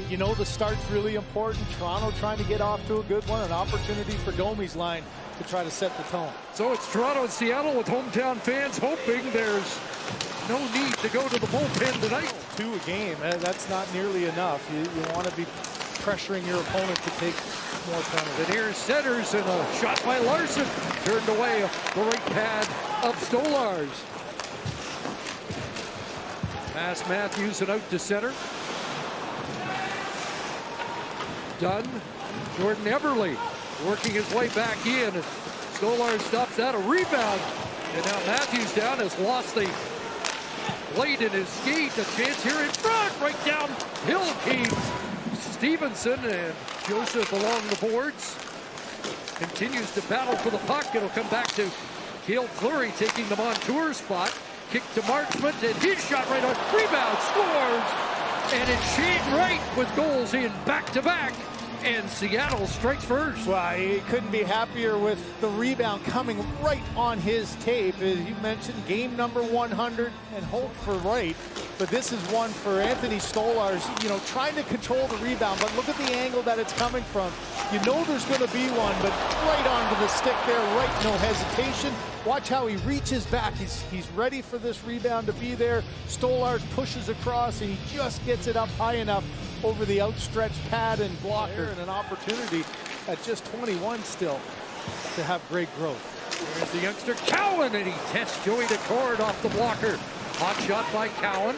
You know the start's really important. Toronto trying to get off to a good one. An opportunity for Domi's line to try to set the tone. So it's Toronto and Seattle with hometown fans hoping there's no need to go to the bullpen tonight. 2 a game, that's not nearly enough. You want to be pressuring your opponent to take more penalties. And here's Centers and a shot by Larson. Turned away the right pad of Stolarz. Pass Matthews and out to center. Dunn. Jordan Eberle working his way back in. Stolarz stops that. A rebound. And now Matthews down has lost the blade in his skate. A chance here in front. Right down hill came Stevenson, and Joseph along the boards. Continues to battle for the puck. It'll come back to Cale Fleury taking the Montour spot. Kick to Marchment, and his shot right on. Rebound, scores! And it's Shane Wright with goals in back-to-back. And Seattle strikes first. Well, he couldn't be happier with the rebound coming right on his tape. As you mentioned, game number 100 and hope for Wright. But this is one for Anthony Stolarz, you know, trying to control the rebound. But look at the angle that it's coming from. You know there's going to be one, but right onto the stick there, right, no hesitation. Watch how he reaches back. He's ready for this rebound to be there. Stolarz pushes across, and he just gets it up high enough over the outstretched pad and blocker, and an opportunity at just 21 still to have great growth. There's the youngster Cowan, and he tests Joey Daccord off the blocker. Hot shot by Cowan,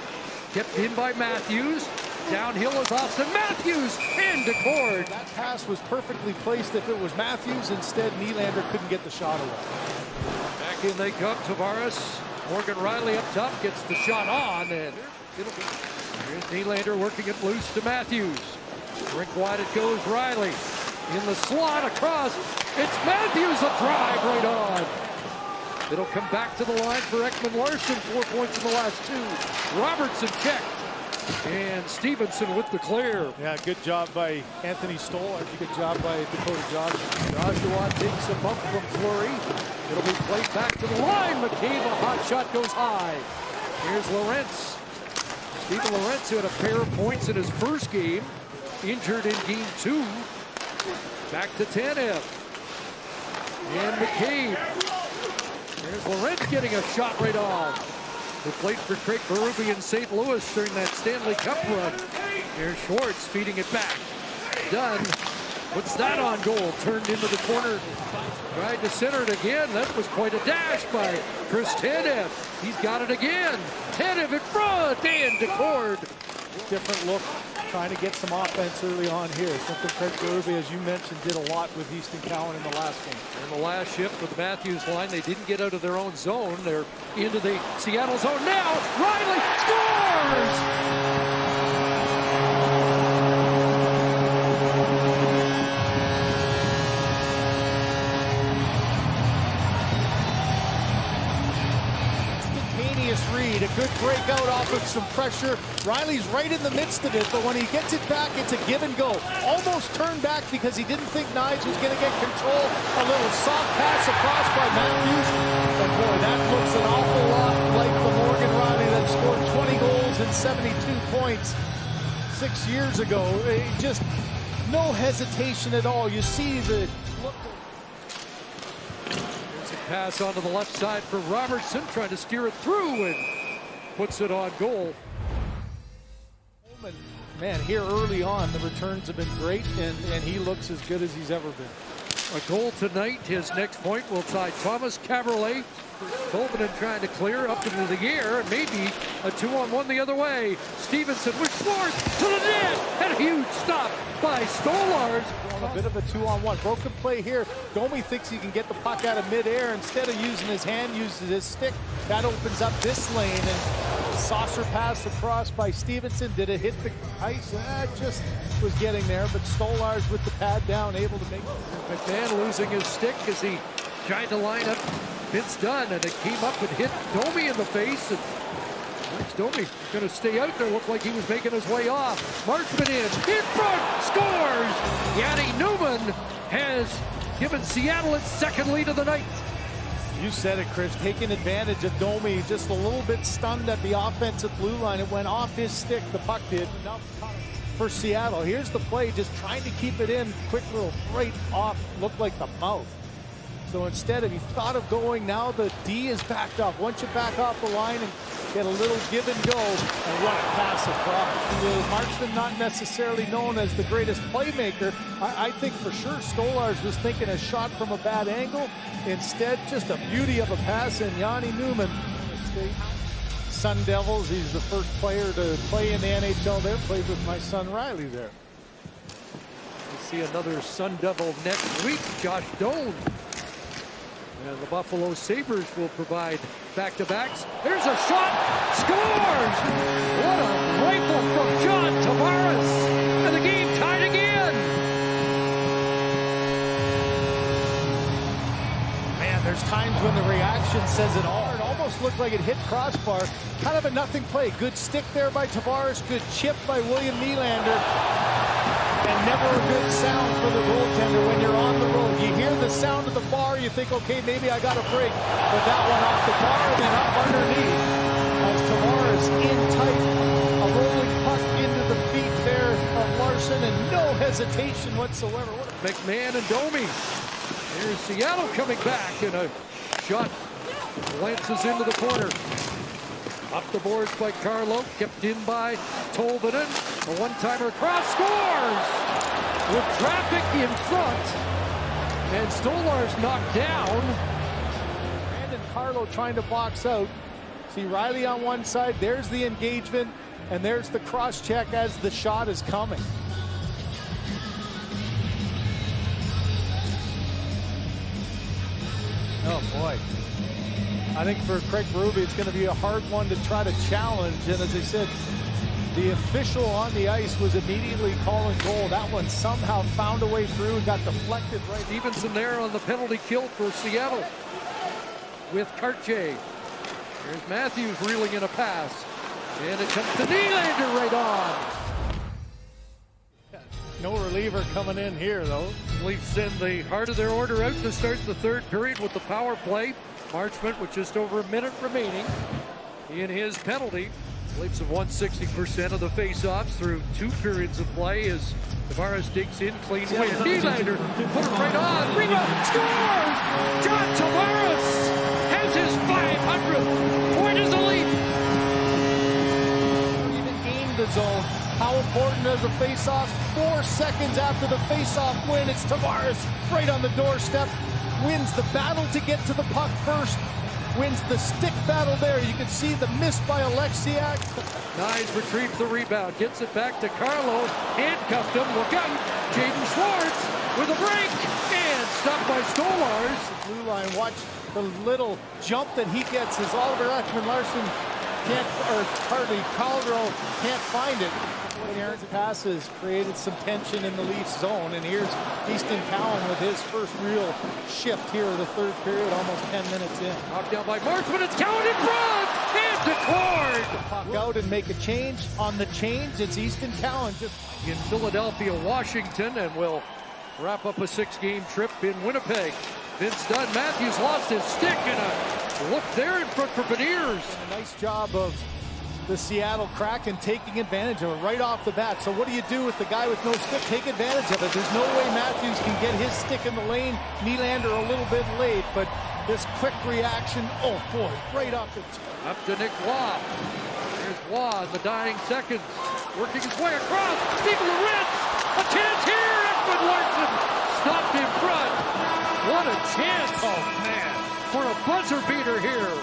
kept in by Matthews. Downhill is Austin Matthews and Daccord. That pass was perfectly placed if it was Matthews. Instead, Nylander couldn't get the shot away. Back in they come. Tavares, Morgan Riley up top gets the shot on, and it'll be. Here's Nylander working it loose to Matthews. Rink wide it goes. Riley in the slot across. It's Matthews, a drive right on. It'll come back to the line for Ekman-Larsson. 4 points in the last 2. Robertson checked. And Stevenson with the clear. Yeah, good job by Anthony Stolarz. Good job by Dakota Joshua. Joshua takes a bump from Fleury. It'll be played back to the line. McCabe, a hot shot goes high. Here's Lorentz. Steven Lorentz had a pair of points in his first game. Injured in game 2. Back to Tanev. And McCabe. There's Lorentz getting a shot right on. Who played for Craig Berube in St. Louis during that Stanley Cup run. Here's Schwartz feeding it back. Dunn puts that on goal. Turned into the corner. Tried to center it again. That was quite a dash by Chris Tanev. He's got it again. Tanev in front. And Daccord. Different look. Trying to get some offense early on here. Something Craig Berube, as you mentioned, did a lot with Easton Cowan in the last game. In the last shift with the Matthews line, they didn't get out of their own zone. They're into the Seattle zone now. Riley scores! Read, a good breakout off of some pressure. Riley's right in the midst of it, but when he gets it back, it's a give and go. Almost turned back because he didn't think Knives was going to get control. A little soft pass across by Matthews. And boy, that looks an awful lot like the Morgan Riley that scored 20 goals and 72 points 6 years ago. Just no hesitation at all. You see the look. Pass onto the left side for Robertson, trying to steer it through and puts it on goal. Man, here early on, the returns have been great, and he looks as good as he's ever been. A goal tonight. His next point will tie Thomas Caberlet. Tolvanen trying to clear up into the air, and maybe a 2-on-1 the other way. Stevenson with Schwartz to the net, and a huge stop by Stolarz. A bit of a 2-on-1. Broken play here. Domi thinks he can get the puck out of midair. Instead of using his hand, uses his stick. That opens up this lane, and saucer pass across by Stevenson. Did it hit the ice? Just was getting there, but Stolarz with the pad down, able to make it. McMahon losing his stick as he tried to line up Vince Dunn, and it came up and hit Domi in the face. And Domi going to stay out there. Looked like he was making his way off. Marchment in front, scores! Yanni Newman has given Seattle its second lead of the night. You said it, Chris. Taking advantage of Domi, just a little bit stunned at the offensive blue line. It went off his stick. The puck did. for Seattle. Here's the play, just trying to keep it in. Quick little right off, looked like the mouth. So instead, if he thought of going, now the D is backed up. Once you back off the line and get a little give and go, and what a pass across. The Marchman not necessarily known as the greatest playmaker. I think for sure Stolarz was thinking a shot from a bad angle. Instead, just a beauty of a pass, and Yanni Newman. Sun Devils, he's the first player to play in the NHL there. Played with my son Riley there. We'll see another Sun Devil next week, Josh Doan. And the Buffalo Sabres will provide back-to-backs. There's a shot, scores! What a rifle from John Tavares! And the game tied again! Man, there's times when the reaction says it all. It almost looked like it hit crossbar. Kind of a nothing play. Good stick there by Tavares, good chip by William Nylander. And never a good sound for the goaltender when you're on the road. You hear the sound of the bar, you think, okay, maybe I got a break. But that one off the bar and then up underneath. As Tavares in tight, a rolling puck into the feet there of Larson, and no hesitation whatsoever. McMahon and Domi. Here's Seattle coming back, and a shot glances into the corner. Up the boards by Carlo, kept in by Tolvanen. A one-timer cross, scores! With traffic in front, and Stolarz knocked down. Brandon Carlo trying to box out. See Riley on one side, there's the engagement, and there's the cross-check as the shot is coming. Oh boy. I think for Craig Berube, it's going to be a hard one to try to challenge. And as I said, the official on the ice was immediately calling goal. That one somehow found a way through and got deflected right. Stevenson there on the penalty kill for Seattle with Cartier. Here's Matthews reeling in a pass. And it comes to Nylander right on. No reliever coming in here, though. Leafs send the heart of their order out to start the third period with the power play. Marchment with just over a minute remaining in his penalty. Leafs have won 60% of the face-offs through 2 periods of play as Tavares digs in, clean win. Nylander put it right on, rebound, scores! John Tavares has his 500th point as a Leaf. Even gained the zone. How important is the face-off? 4 seconds after the face-off win, it's Tavares right on the doorstep. Wins the battle to get to the puck first. Wins the stick battle there. You can see the miss by Alexiak. Nyes retrieves the rebound, gets it back to Carlo. Handcuffed him, look out. Jaden Schwartz with a break. And stopped by Stolarz. Blue line, watch the little jump that he gets as Oliver Ekman-Larsson can't, or hardly Caldwell can't find it. Aaron's passes created some tension in the Leafs zone, and here's Easton Cowan with his first real shift here of the third period, almost 10 minutes in. Knocked down by Marchment, it's Cowan in front, and Daccord! Puck out and make a change. On the change, it's Easton Cowan just in Philadelphia, Washington, and will wrap up a 6-game trip in Winnipeg. Vince Dunn, Matthews lost his stick, and a look there in front for Beniers. A nice job of the Seattle Kraken taking advantage of it right off the bat. So what do you do with the guy with no stick? Take advantage of it. There's no way Matthews can get his stick in the lane. Nylander a little bit late, but this quick reaction, oh boy, right off the top. Up to Nick Waugh. Here's Waugh in the dying seconds, working his way across. Steven Lorentz, a chance here. Ekman-Larsson stopped in front. What a chance, oh man, for a buzzer beater here.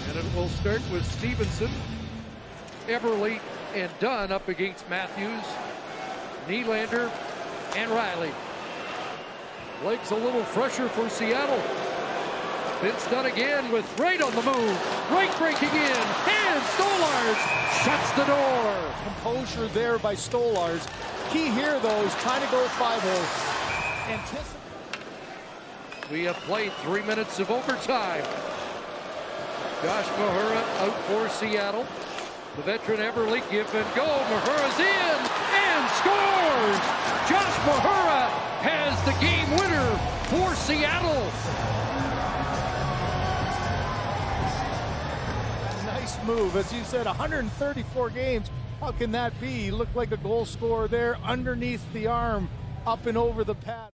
And it will start with Stevenson, Eberle, and Dunn up against Matthews, Nylander, and Riley. Legs a little fresher for Seattle. Vince Dunn again with Wright on the move. Wright breaking in, and Stolarz shuts the door. Composure there by Stolarz. Key here, though, is trying to go 5-0. We have played 3 minutes of overtime. Josh Mahura out for Seattle. The veteran Eberle give and go. Mahura's in and scores! Josh Mahura has the game winner for Seattle. Nice move. As you said, 134 games. How can that be? He looked like a goal scorer there underneath the arm, up and over the pad.